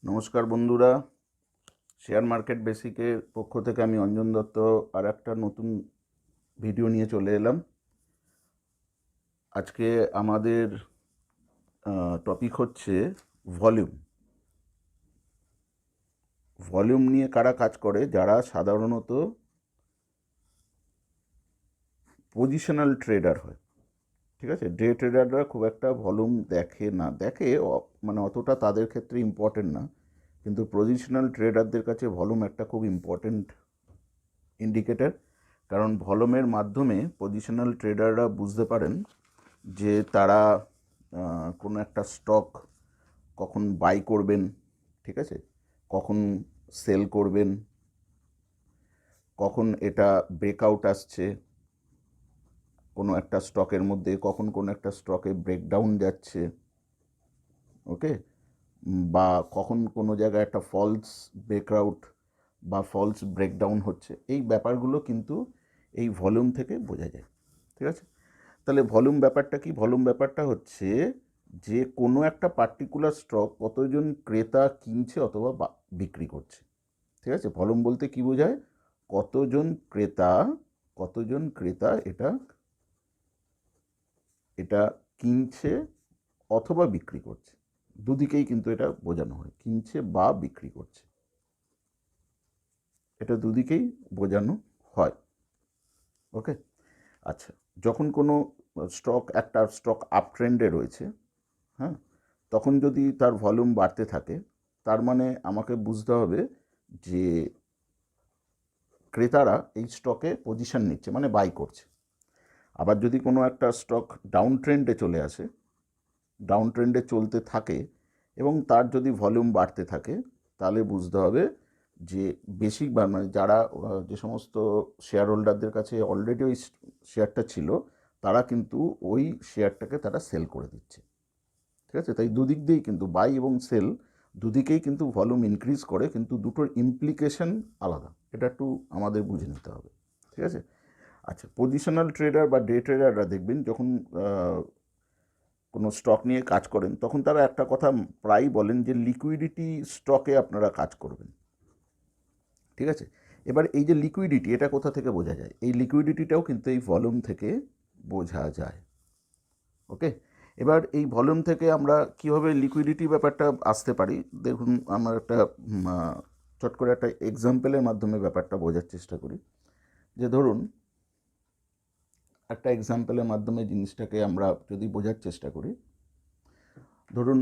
নমস্কার বন্ধুরা, share market বেসিকের পক্ষ থেকে আমি অঞ্জন দত্ত আর একটা নতুন ভিডিও নিয়ে চলে এলাম। আজকে আমাদের টপিক হচ্ছে ভলিউম। ভলিউম নিয়ে কারা কাজ করে? যারা সাধারণত পজিশনাল ট্রেডার হয়, ঠিক আছে। ডে ট্রেডাররা খুব একটা ভলিউম দেখে মানে অতটা তাদের ক্ষেত্রে ইম্পর্টেন্ট না, কিন্তু পজিশনাল ট্রেডারদের কাছে ভলিউম একটা খুব ইম্পর্টেন্ট ইন্ডিকেটর। কারণ ভলিউমের মাধ্যমে পজিশনাল ট্রেডাররা বুঝতে পারেন যে তারা কোনো একটা স্টক কখন বাই করবেন, ঠিক আছে, কখন সেল করবেন, কখন এটা ব্রেকআউট আসছে কোনো একটা স্টকের মধ্যে, কখন কোনো একটা স্টকে ব্রেকডাউন যাচ্ছে, ওকে, বা কখন কোনো জায়গায় একটা ফলস ব্রেকআউট বা ফলস ব্রেকডাউন হচ্ছে। এই ব্যাপারগুলো কিন্তু এই ভলিউম থেকে বোঝা যায়, ঠিক আছে। তাহলে ভলিউম ব্যাপারটা কি? ভলিউম ব্যাপারটা হচ্ছে যে কোনো একটা পার্টিকুলার স্টক কতজন ক্রেতা কিনছে অথবা বিক্রি করছে, ঠিক আছে। ভলিউম বলতে কি বোঝায়? কতজন ক্রেতা এটা এটা কিনছে অথবা বিক্রি করছে। দুদিকেই কিন্তু এটা বোঝানো হয়, কিনছে বা বিক্রি করছে, এটা দুদিকেই বোঝানো হয়, ওকে। আচ্ছা, যখন কোনো একটা স্টক আপ ট্রেন্ডে রয়েছে, হ্যাঁ, তখন যদি তার ভলিউম বাড়তে থাকে, তার মানে আমাকে বুঝতে হবে যে ক্রেতারা এই স্টকে পজিশন নিচ্ছে, মানে বাই করছে। আবার যদি কোনো একটা স্টক ডাউন ট্রেন্ডে চলে আসে, ডাউন ট্রেন্ডে চলতে থাকে এবং তার যদি ভলিউম বাড়তে থাকে, তাহলে বুঝতে হবে যে বেশি মানে যারা যে সমস্ত শেয়ার হোল্ডারদের কাছে অলরেডি ওই শেয়ারটা ছিল, তারা কিন্তু ওই শেয়ারটাকে তারা সেল করে দিচ্ছে, ঠিক আছে। তাই দুদিক দিয়েই কিন্তু বাই এবং সেল দুদিকেই কিন্তু ভলিউম ইনক্রিজ করে, কিন্তু দুটোর ইমপ্লিকেশন আলাদা, এটা একটু আমাদের বুঝে নিতে হবে, ঠিক আছে। আচ্ছা, পজিশনাল ট্রেডার বা ডে ট্রেডাররা দেখবেন যখন কোনো স্টক নিয়ে কাজ করেন, তখন তারা একটা কথা প্রায়ই বলেন যে লিকুইডিটি স্টকে আপনারা কাজ করবেন, ঠিক আছে। এবার এই যে লিকুইডিটি, এটা কোথা থেকে বোঝা যায়? এই লিকুইডিটিটাও কিন্তু এই ভলিউম থেকে বোঝা যায়, ওকে। এবার এই ভলিউম থেকে আমরা কীভাবে লিকুইডিটি ব্যাপারটা আসতে পারি? দেখুন, আমরা একটা চট করে একটা এক্সাম্পলের মাধ্যমে ব্যাপারটা বোঝার চেষ্টা করি। যে ধরুন, একটা এক্সাম্পলের মাধ্যমে জিনিসটাকে আমরা যদি বোঝার চেষ্টা করি, ধরুন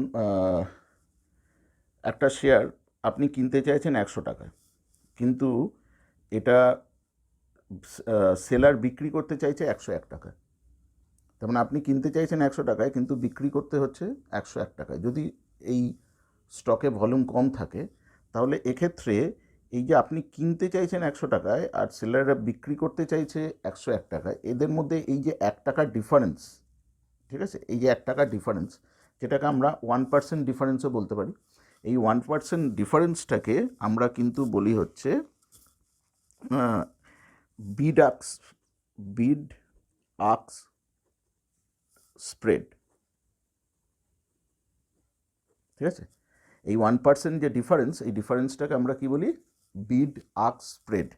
একটা শেয়ার আপনি কিনতে চাইছেন 100 টাকায়, কিন্তু এটা সেলার বিক্রি করতে চাইছে 101 টাকায়। তার মানে আপনি কিনতে চাইছেন 100 টাকায়, কিন্তু বিক্রি করতে হচ্ছে 101 টাকায়। যদি এই স্টকে ভলিউম কম থাকে, তাহলে এক্ষেত্রে এই যে আপনি কিনতে চাইছেন 100 টাকায় আর সেলাররা বিক্রি করতে চাইছে 101 টাকায়, এদের মধ্যে এই যে 1 টাকার ডিফারেন্স, ঠিক আছে, এই যে 1 টাকার ডিফারেন্স, যেটাকে আমরা 1% ডিফারেন্সও বলতে পারি, এই 1% ডিফারেন্সটাকে আমরা কিন্তু বলি হচ্ছে বিড আক্স স্প্রেড, ঠিক আছে। এই 1% যে ডিফারেন্স, এই ডিফারেন্সটাকে আমরা কি বলি? বিড আক্স স্প্রেড।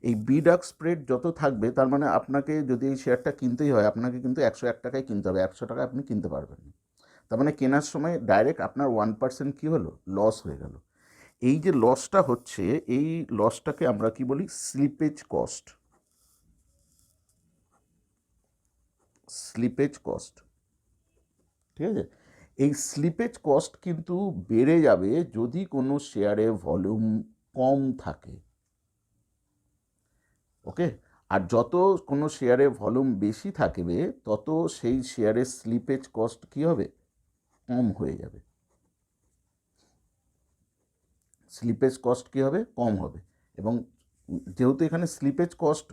এই বিড আক্স স্প্রেড যত থাকবে, তার মানে আপনাকে যদি এই শেয়ারটা কিনতেই হয়, আপনাকে কিন্তু 101 টাকায় কিনতে হবে, 100 টাকায় আপনি কিনতে পারবেন না। তার মানে কেনার সময় ডাইরেক্ট আপনার 1% কী হলো? লস হয়ে গেল। এই যে লসটা হচ্ছে, এই লসটাকে আমরা কি বলি? Slippage cost. স্লিপেজ কস্ট, ঠিক আছে। এই স্লিপেজ কস্ট কিন্তু বেড়ে যাবে যদি কোনো শেয়ারে ভলিউম কম থাকে, ওকে। আর যত কোনো শেয়ারে ভলিউম বেশি থাকবে, তত সেই শেয়ারের স্লিপেজ কস্ট কী হবে? কম হয়ে যাবে। স্লিপেজ কস্ট কী হবে? কম হবে। এবং যেহেতু এখানে স্লিপেজ কস্ট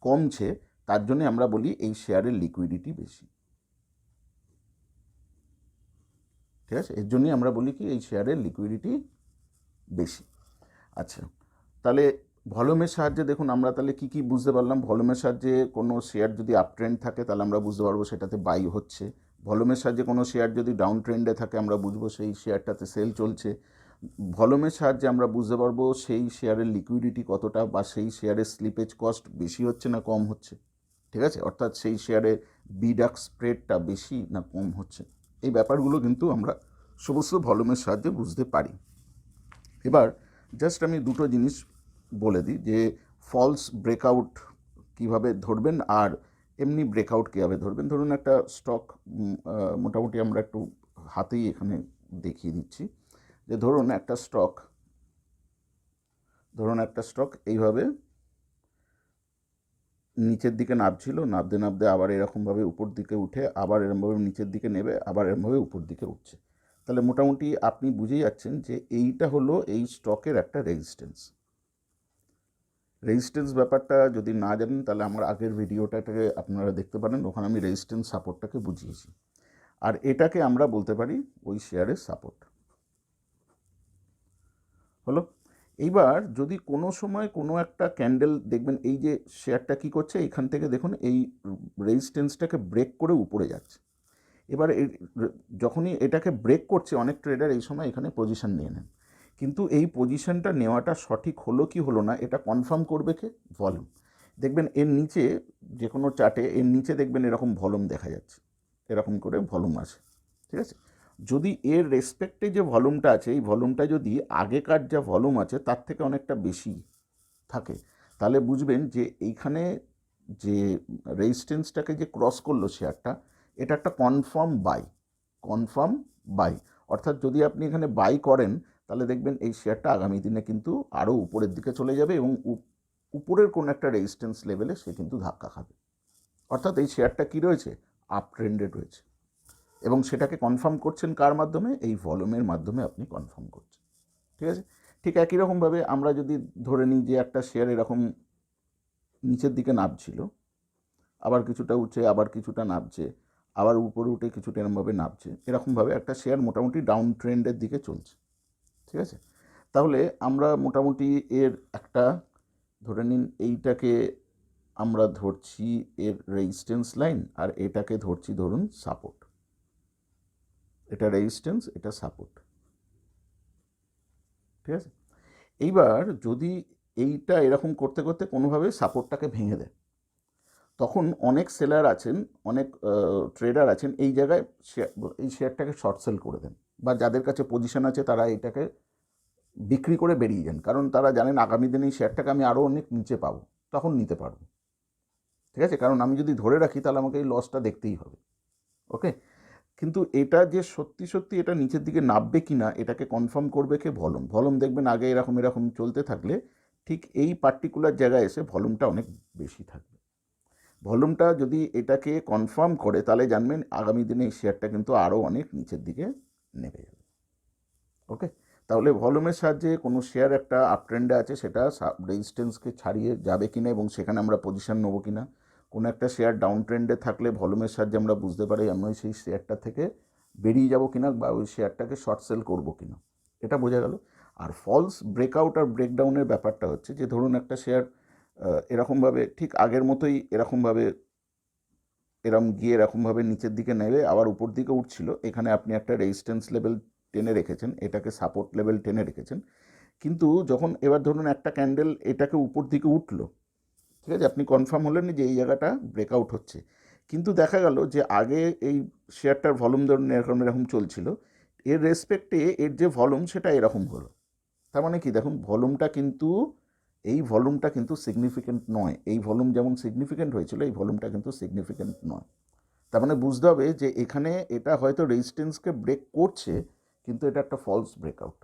কমছে, তার জন্যে আমরা বলি এই শেয়ারের লিকুইডিটি বেশি, ঠিক আছে। এর জন্যই আমরা বলি কি এই শেয়ারের লিকুইডিটি বেশি। আচ্ছা, তাহলে ভলিউমের সাহায্যে দেখুন আমরা তাহলে কী কী বুঝতে পারলাম? ভলিউমের সাহায্যে কোনো শেয়ার যদি আপ ট্রেন্ড থাকে, তাহলে আমরা বুঝতে পারবো সেটাতে বাই হচ্ছে। ভলিউমের সাহায্যে কোনো শেয়ার যদি ডাউন ট্রেন্ডে থাকে, আমরা বুঝবো সেই শেয়ারটাতে সেল চলছে। ভলিউমের সাহায্যে আমরা বুঝতে পারবো সেই শেয়ারের লিকুইডিটি কতটা বা সেই শেয়ারের স্লিপেজ কস্ট বেশি হচ্ছে না কম হচ্ছে, ঠিক আছে, অর্থাৎ সেই শেয়ারের বিড-আস্ক স্প্রেডটা বেশি না কম হচ্ছে। এই ব্যাপারগুলো কিন্তু আমরা সমস্ত ভলিউমের সাহায্যে বুঝতে পারি। এবার জাস্ট আমি দুটো জিনিস বলে দিই যে ফলস ব্রেকআউট কীভাবে ধরবেন আর এমনি ব্রেকআউট কীভাবে ধরবেন। ধরুন একটা স্টক মোটামুটি আমরা একটু হাতেই এখানে দেখিয়ে দিচ্ছি যে ধরুন একটা স্টক এইভাবে নিচের দিকে নামছিল, নামতে নামতে আবার এরকমভাবে উপর দিকে উঠে আবার এরকমভাবে নিচের দিকে নেবে, আবার এরকমভাবে উপর দিকে উঠছে। তাহলে মোটামুটি আপনি বুঝে যাচ্ছেন যে এইটা হলো এই স্টকের একটা রেজিস্ট্যান্স ব্যাপারটা যদি না জানেন তাহলে আমার আগের ভিডিওটাকে আপনারা দেখতে পারেন, ওখানে আমি রেজিস্ট্যান্স সাপোর্টটাকে বুঝিয়েছি। আর এটাকে আমরা বলতে পারি ওই শেয়ারের সাপোর্ট হলো। এইবার যদি কোনো সময় কোনো একটা ক্যান্ডেল দেখবেন এই যে শেয়ারটা কী করছে, এখান থেকে দেখুন এই রেজিস্ট্যান্সটাকে ব্রেক করে উপরে যাচ্ছে। এবার যখনই এটাকে ব্রেক করছে অনেক ট্রেডার এই সময় এখানে পজিশন নিয়ে নেন, কিন্তু এই পজিশনটা নেওয়াটা সঠিক হলো কি হলো না এটা কনফার্ম করবে কে? ভলিউম। দেখবেন এর নিচে যে কোনো চার্টে এর নিচে দেখবেন এরকম ভলিউম দেখা যাচ্ছে, এরকম করে ভলিউম আছে, ঠিক আছে। যদি এর রেসপেক্টে যে ভলিউমটা আছে এই ভলিউমটা যদি আগেকার যা ভলিউম আছে তার থেকে অনেকটা বেশি থাকে, তাহলে বুঝবেন যে এইখানে যে রেজিস্ট্যান্সটাকে যে ক্রস করলো শেয়ারটা, এটা একটা কনফার্ম বাই। অর্থাৎ যদি আপনি এখানে বাই করেন তাহলে দেখবেন এই শেয়ারটা আগামী দিনে কিন্তু আরও উপরের দিকে চলে যাবে এবং উপরের কোনো একটা রেজিস্ট্যান্স লেভেলে সে কিন্তু ধাক্কা খাবে। অর্থাৎ এই শেয়ারটা কী রয়েছে? আপ ট্রেন্ডে রয়েছে, এবং সেটাকে কনফার্ম করছেন কার মাধ্যমে? এই ভলিউমের মাধ্যমে আপনি কনফার্ম করছেন, ঠিক আছে। ঠিক একই রকমভাবে আমরা যদি ধরে নিই যে একটা শেয়ার এরকম নিচের দিকে নামছিল, আবার কিছুটা উঠছে, আবার কিছুটা নামছে, আবার উপরে উঠে কিছুটা এরকমভাবে নামছে, এরকমভাবে একটা শেয়ার মোটামুটি ডাউন ট্রেন্ডের দিকে চলছে, ঠিক আছে। তাহলে আমরা মোটামুটি এর একটা ধরে নিন এইটাকে আমরা ধরছি এর রেজিস্ট্যান্স লাইন আর এটাকে ধরছি ধরুন সাপোর্ট। এটা রেজিস্ট্যান্স, এটা সাপোর্ট, ঠিক আছে। এইবার যদি এইটা এরকম করতে করতে কোনোভাবে সাপোর্টটাকে ভেঙে দেয়, তখন অনেক সেলার আছেন, অনেক ট্রেডার আছেন এই জায়গায় এই শেয়ারটাকে শর্ট সেল করে দেন, বা যাদের কাছে পজিশন আছে তারা এটাকে বিক্রি করে বেরিয়ে যান, কারণ তারা জানেন আগামী দিনে এই শেয়ারটাকে আমি আরও অনেক নিচে পাবো, তখন নিতে পারবো, ঠিক আছে। কারণ আমি যদি ধরে রাখি তাহলে আমাকে এই লসটা দেখতেই হবে, ওকে। কিন্তু এটা যে সত্যি সত্যি এটা নিচের দিকে নামবে কি না এটাকে কনফার্ম করবে কে? ভলিউম দেখবেন আগে এরকম চলতে থাকলে ঠিক এই পার্টিকুলার জায়গায় এসে ভলিউমটা অনেক বেশি থাকবে। ভলিউমটা যদি এটাকে কনফার্ম করে তাহলে জানবেন আগামী দিনে এই শেয়ারটা কিন্তু আরও অনেক নিচের দিকে নেমে যাবে, ওকে। তাহলে ভলিউমের সাহায্যে কোনো শেয়ার একটা আপ ট্রেন্ডে আছে সেটা রেজিস্ট্যান্সকে ছাড়িয়ে যাবে কিনা এবং সেখানে আমরা পজিশন নেবো কিনা, কোনো একটা শেয়ার ডাউন ট্রেন্ডে থাকলে ভলিউমের সাহায্যে আমরা বুঝতে পারি আমরা সেই শেয়ারটা থেকে বেরিয়ে যাব কিনা বা ওই শেয়ারটাকে শর্ট সেল করবো কিনা, এটা বোঝা গেল। আর ফলস ব্রেকআউট আর ব্রেকডাউনের ব্যাপারটা হচ্ছে যে ধরুন একটা শেয়ার এরকমভাবে ঠিক আগের মতোই এরকমভাবে গিয়ে এরকমভাবে নিচের দিকে নেবে আবার উপর দিকে উঠছিল, এখানে আপনি একটা রেজিস্ট্যান্স লেভেল টেনে রেখেছেন, এটাকে সাপোর্ট লেভেল টেনে রেখেছেন, কিন্তু যখন এবার ধরুন একটা ক্যান্ডেল এটাকে উপর দিকে উঠলো, ঠিক আছে, আপনি কনফার্ম হলেন যে এই জায়গাটা ব্রেকআউট হচ্ছে, কিন্তু দেখা গেল যে আগে এই শেয়ারটার ভলিউম ধরুন এরকম চলছিল, এর রেসপেক্টে এর যে ভলিউম সেটা এরকম হলো, তার মানে কি দেখুন এই ভলিউমটা কিন্তু সিগনিফিক্যান্ট নয়, এই ভলিউম যেমন সিগনিফিক্যান্ট হয়েছিল এই ভলিউমটা কিন্তু সিগনিফিক্যান্ট নয়। তার মানে বুঝতে হবে যে এখানে এটা হয়তো রেজিস্ট্যান্সকে ব্রেক করছে কিন্তু এটা একটা ফলস ব্রেকআউট।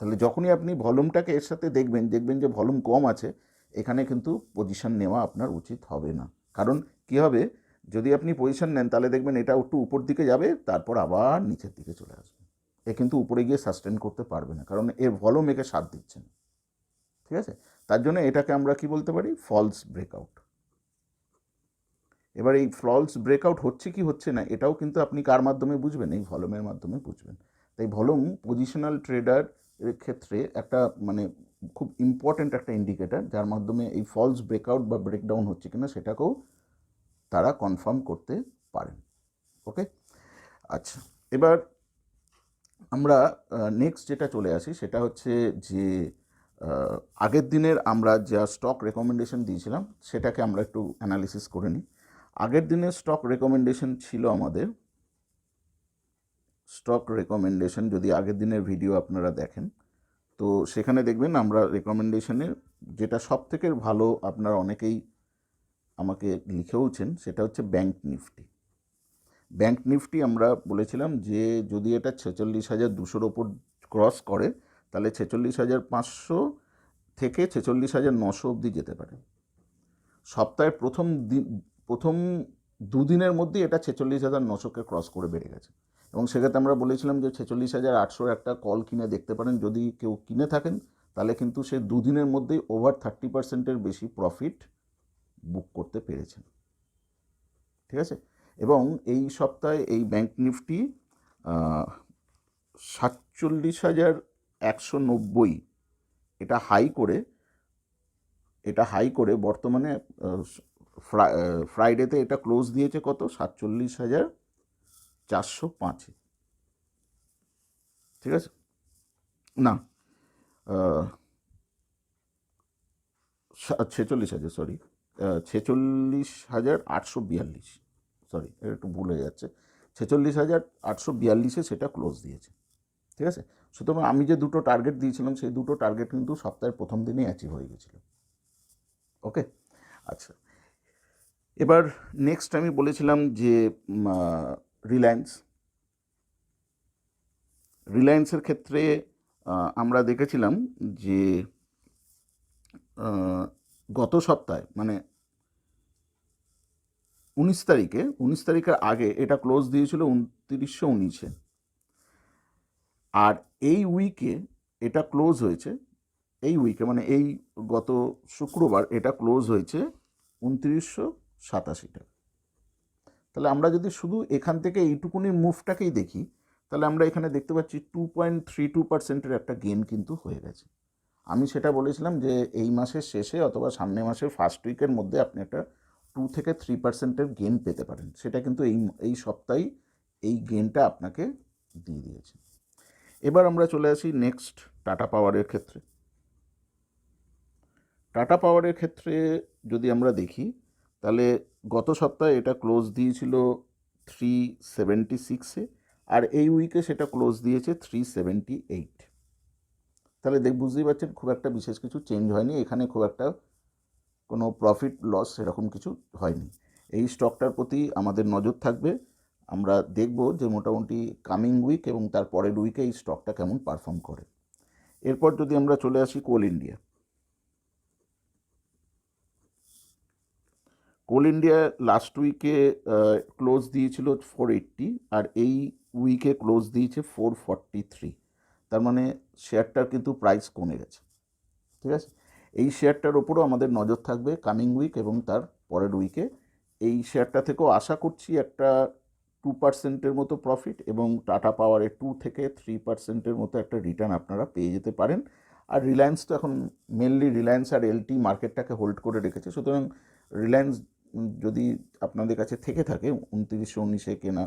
তাহলে যখনই আপনি ভলিউমটাকে এর সাথে দেখবেন যে ভলিউম কম আছে, এখানে কিন্তু পজিশন নেওয়া আপনার উচিত হবে না। কারণ কি হবে, যদি আপনি পজিশন নেন তাহলে দেখবেন এটা একটু উপর দিকে যাবে তারপর আবার নিচের দিকে চলে আসবে, এ কিন্তু উপরে গিয়ে সাস্টেন করতে পারবে না, কারণ এর ভলিউম একে সাথ দিচ্ছে না, ঠিক আছে। তার জন্য এটাকে আমরা কি বলতে পারি? False breakout. এবার এই ফলস ব্রেকআউট হচ্ছে কি হচ্ছে না এটাও কিন্তু আপনি কার মাধ্যমে বুঝবেন? এই ভলিউমের মাধ্যমে বুঝবেন। তাই ভলিউম পজিশনাল ট্রেডার এর ক্ষেত্রে একটা মানে খুব ইম্পর্ট্যান্ট একটা ইন্ডিকেটার, যার মাধ্যমে এই ফলস ব্রেকআউট বা ব্রেকডাউন হচ্ছে কিনা সেটাকেও তারা কনফার্ম করতে পারেন, ওকে। আচ্ছা, এবার আমরা নেক্সট যেটা চলে আসি সেটা হচ্ছে যে আগের দিনের আমরা যা স্টক রেকমেন্ডেশন দিয়েছিলাম সেটাকে আমরা একটু অ্যানালিসিস করে নিই। আগের দিনের স্টক রেকমেন্ডেশন ছিল আমাদের, স্টক রেকমেন্ডেশন যদি আগের দিনের ভিডিও আপনারা দেখেন তো সেখানে দেখবেন আমরা রেকমেন্ডেশনের যেটা সব থেকে ভালো আপনারা অনেকেই আমাকে লিখেওছেন সেটা হচ্ছে ব্যাংক নিফটি। ব্যাংক নিফটি আমরা বলেছিলাম যে যদি এটা 46,200-র ওপর ক্রস করে তাহলে 46,500 থেকে 46,900 অবধি যেতে পারে। সপ্তাহের প্রথম দুদিনের মধ্যেই এটা 46,900-কে ক্রস করে বেড়ে গেছে এবং সেক্ষেত্রে আমরা বলেছিলাম যে 46,800-র একটা কল কিনে দেখতে পারেন। যদি কেউ কিনে থাকেন তাহলে কিন্তু সে দুদিনের মধ্যেই ওভার 30%-এর বেশি প্রফিট বুক করতে পেরেছেন। ঠিক আছে, এবং এই সপ্তাহে এই ব্যাংক নিফটি 47,190 এটা হাই করে বর্তমানে ফ্রাইডেতে এটা ক্লোজ দিয়েছে কত, 47,405। ঠিক আছে, না 46,000, সরি 46,842, সরি এটা একটু ভুল হয়ে যাচ্ছে, 46,842-এ সেটা ক্লোজ দিয়েছে। ঠিক আছে, সুতরাং আমি যে দুটো টার্গেট দিয়েছিলাম সেই দুটো টার্গেট কিন্তু সপ্তাহের প্রথম দিনেই অ্যাচিভ হয়ে গেছিল। ওকে, আচ্ছা, এবার নেক্সট আমি বলেছিলাম যে রিলায়েন্সের ক্ষেত্রে আমরা দেখেছিলাম যে গত সপ্তাহে মানে 19 তারিখের আগে এটা ক্লোজ দিয়েছিল 2919-এ, আর এই উইকে এটা ক্লোজ হয়েছে, এই উইকে মানে এই গত শুক্রবার এটা ক্লোজ হয়েছে 2987 টাকা। তাহলে আমরা যদি শুধু এখান থেকে এইটুকুনি মুভটাকেই দেখি তাহলে আমরা এখানে দেখতে পাচ্ছি 2.32%-এর একটা গেন কিন্তু হয়ে গেছে। আমি সেটা বলেছিলাম যে এই মাসের শেষে অথবা সামনের মাসের ফার্স্ট উইকের মধ্যে আপনি একটা 2 থেকে 3%-এর গেন পেতে পারেন। সেটা কিন্তু এই সপ্তাহেই এই গেনটা আপনাকে দিয়ে দিয়েছে। এবার আমরা চলে আসি নেক্সট টাটা পাওয়ারের ক্ষেত্রে। টাটা পাওয়ারের ক্ষেত্রে যদি আমরা দেখি তাহলে গত সপ্তাহে এটা ক্লোজ দিয়েছিল 376-এ, আর এই উইকে সেটা ক্লোজ দিয়েছে 378। তাহলে বুঝতেই পারছেন খুব একটা বিশেষ কিছু চেঞ্জ হয়নি, এখানে খুব একটা কোনো প্রফিট লস এরকম কিছু হয়নি। এই স্টকটার প্রতি আমাদের নজর থাকবে, আমরা দেখব যে মোটামুটি কামিং উইক এবং তার পরের উইকে এই স্টকটা কেমন পারফর্ম করে। এরপর যদি আমরা চলে আসি কোল ইন্ডিয়া। কোল ইন্ডিয়া লাস্ট উইকে ক্লোজ দিয়েছিল 480, আর এই উইকে ক্লোজ দিয়েছে 443। তার মানে শেয়ারটার কিন্তু প্রাইস কমে গেছে। ঠিক আছে, এই শেয়ারটার ওপরও আমাদের নজর থাকবে কামিং উইক এবং তার পরের উইকে। এই শেয়ারটা থেকেও আশা করছি একটা 2%-এর মতো প্রফিট এবং টাটা পাওয়ারে 2 থেকে 3%-এর মতো একটা রিটার্ন আপনারা পেয়ে যেতে পারেন। আর রিলায়েন্স তো এখন মেনলি রিলায়েন্স আর এলটি মার্কেটটাকে হোল্ড করে রেখেছে, সুতরাং রিলায়েন্স যদি আপনাদের কাছে থেকে থাকে 2919-এ কেনা,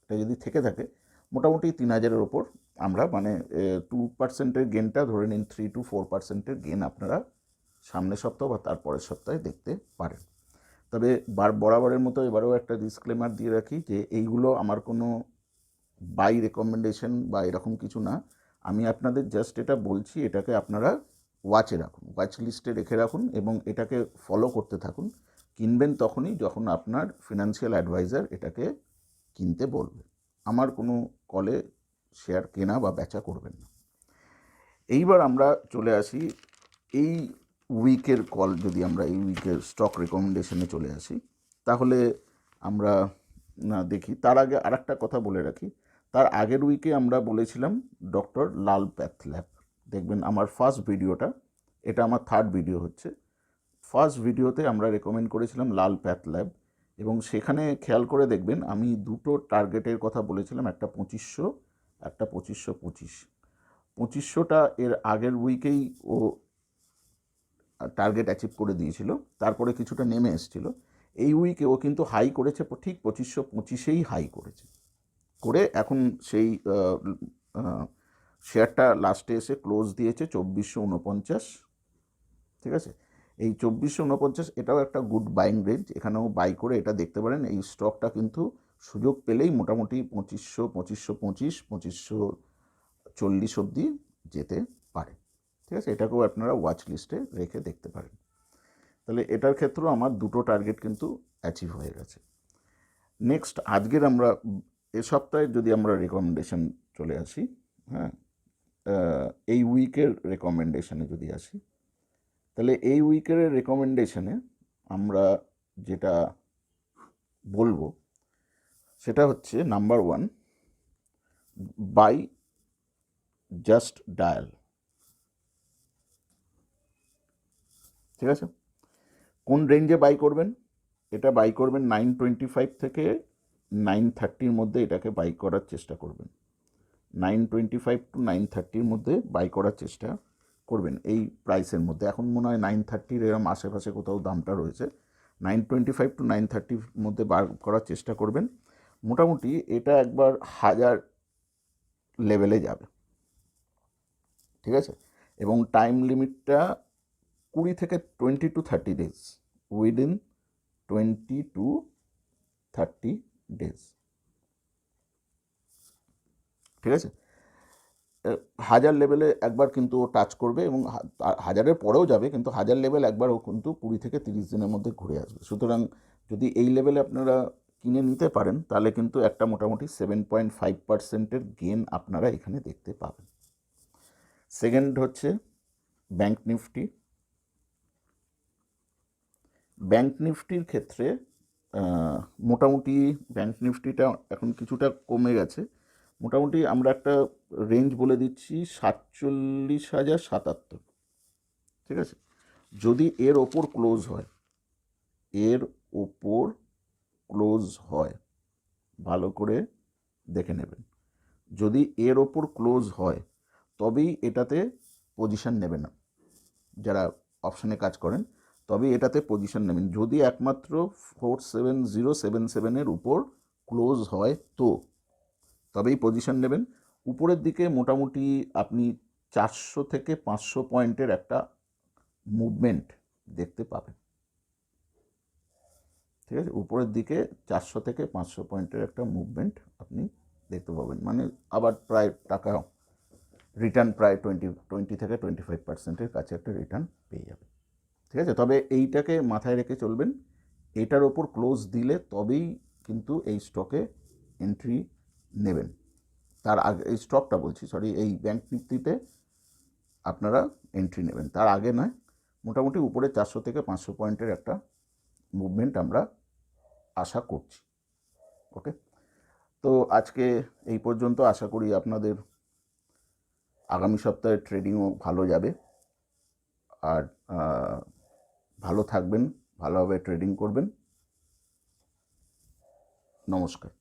এটা যদি থেকে থাকে মোটামুটি 3,000-এর ওপর আমরা মানে 2%-এর গেনটা ধরে নিন, 3 to 4%-এর গেন আপনারা সামনের সপ্তাহ বা তার পরের সপ্তাহে দেখতে পারেন। তবে বরাবরের মতো এবারেও একটা ডিসক্লেমার দিয়ে রাখি যে এইগুলো আমার কোনো বাই রেকমেন্ডেশন বা এরকম কিছু না, আমি আপনাদের জাস্ট এটা বলছি, এটাকে আপনারা ওয়াচে রাখুন, ওয়াচ লিস্টে রেখে রাখুন এবং এটাকে ফলো করতে থাকুন। কিনবেন তখনই যখন আপনার ফিনান্সিয়াল অ্যাডভাইজার এটাকে কিনতে বলবে, আমার কোনো কলে শেয়ার কেনা বা বেচা করবেন না। এইবার আমরা চলে আসি এই উইকের কল, যদি আমরা এই উইকের স্টক রেকমেন্ডেশনে চলে আসি তাহলে আমরা দেখি। তার আগে আরেকটা কথা বলে রাখি, তার আগের উইকে আমরা বলেছিলাম ডক্টর লাল প্যাথল্যাব। দেখবেন আমার ফার্স্ট ভিডিওটা, এটা আমার থার্ড ভিডিও হচ্ছে, ফার্স্ট ভিডিওতে আমরা রেকমেন্ড করেছিলাম লাল প্যাথল্যাব এবং সেখানে খেয়াল করে দেখবেন আমি দুটো টার্গেটের কথা বলেছিলাম, একটা 2500, একটা 2525। 2500টা এর আগের উইকেই ও টার্গেট অ্যাচিভ করে দিয়েছিল, তারপরে কিছুটা নেমে এসেছিল। এই উইকে ও কিন্তু হাই করেছে, ঠিক 2525-এই হাই করেছে, করে এখন সেই শেয়ারটা লাস্টে এসে ক্লোজ দিয়েছে 2449, ঠিক আছে। এই 2449 এটাও একটা গুড বাইং রেঞ্জ, এখানেও বাই করে এটা দেখতে পারেন। এই স্টকটা কিন্তু সুযোগ পেলেই মোটামুটি 2500, 2525, 2540 অবধি যেতে পারে, ঠিক আছে। এটাকেও আপনারা ওয়াচ লিস্টে রেখে দেখতে পারেন। তাহলে এটার ক্ষেত্রেও আমার দুটো টার্গেট কিন্তু অ্যাচিভ হয়ে গেছে। নেক্সট আজকের আমরা এ সপ্তাহে যদি আমরা রেকমেন্ডেশন চলে আসি, হ্যাঁ, এই উইকের রেকমেন্ডেশনে যদি আসি, তাহলে এই উইকের রেকমেন্ডেশনে আমরা যেটা বলবো সেটা হচ্ছে নাম্বার 1, বাই জাস্ট ডায়াল, ঠিক আছে। কোন রেঞ্জে বাই করবেন? এটা বাই করবেন 925 থেকে 930 মধ্যে, এটাকে বাই করার চেষ্টা করবেন। 925 to 930 মধ্যে বাই করার চেষ্টা করবেন এই প্রাইসের মধ্যে। এখন মনে হয় 930 এরম আশেপাশে কোথাও দামটা রয়েছে। 925 to 930 মধ্যে বার করার চেষ্টা করবেন। মোটামুটি এটা একবার 1000 লেভেলে যাবে, ঠিক আছে। এবং টাইম লিমিটটা 20 থেকে 20 to 30 days, within 20 to 30 days, ঠিক আছে। 1000 লেভেলে একবার কিন্তু ও টাচ করবে এবং 1000-এর পরেও যাবে, কিন্তু 1000 লেভেল একবার ও কিন্তু 20 থেকে 30 দিনের মধ্যে ঘুরে আসবে। সুতরাং যদি এই লেভেলে আপনারা কিনে নিতে পারেন তাহলে কিন্তু একটা মোটামুটি 7.5%-এর গেন আপনারা এখানে দেখতে পাবেন। সেকেন্ড হচ্ছে ব্যাংক নিফটি। ব্যাংক নিফটির ক্ষেত্রে মোটামুটি ব্যাংক নিফটিটা এখন কিছুটা কমে গেছে। মোটামুটি আমরা একটা রেঞ্জ বলে দিচ্ছি 47,077, ঠিক আছে। যদি এর ওপর ক্লোজ হয়, এর ওপর ক্লোজ হয়, ভালো করে দেখে নেবেন। যদি এর ওপর ক্লোজ হয় তবেই এটাতে পজিশন নেবেন না, যারা অপশানে কাজ করেন তবেই এটাতে পজিশন নেবেন। যদি একমাত্র 47077-এর উপর ক্লোজ হয় তো তবেই পজিশন নেবেন। উপরের দিকে মোটামুটি আপনি 400 থেকে 500 পয়েন্টের একটা মুভমেন্ট দেখতে পাবেন, ঠিক আছে। উপরের দিকে 400 থেকে 500 পয়েন্টের একটা মুভমেন্ট আপনি দেখতে পাবেন, মানে আবার প্রায় টাকা রিটার্ন প্রায় 20 থেকে 25%-এর কাছে একটা রিটার্ন পেয়ে যাবে, ঠিক আছে। তবে এইটাকে মাথায় রেখে চলবেন, এটার ওপর ক্লোজ দিলে তবেই কিন্তু এই স্টকে এন্ট্রি নেবেন। তার আগে এই স্টকটা বলছি, সরি, এই ব্যাংক নিফটিতে আপনারা এন্ট্রি নেবেন, তার আগে নয়। মোটামুটি উপরে 400 থেকে 500 পয়েন্টের একটা মুভমেন্ট আমরা আশা করছি। ওকে, তো আজকে এই পর্যন্ত। আশা করি আপনাদের আগামী সপ্তাহে ট্রেডিংও ভালো যাবে, আর ভালো থাকবেন, ভালোভাবে ট্রেডিং করবেন। নমস্কার।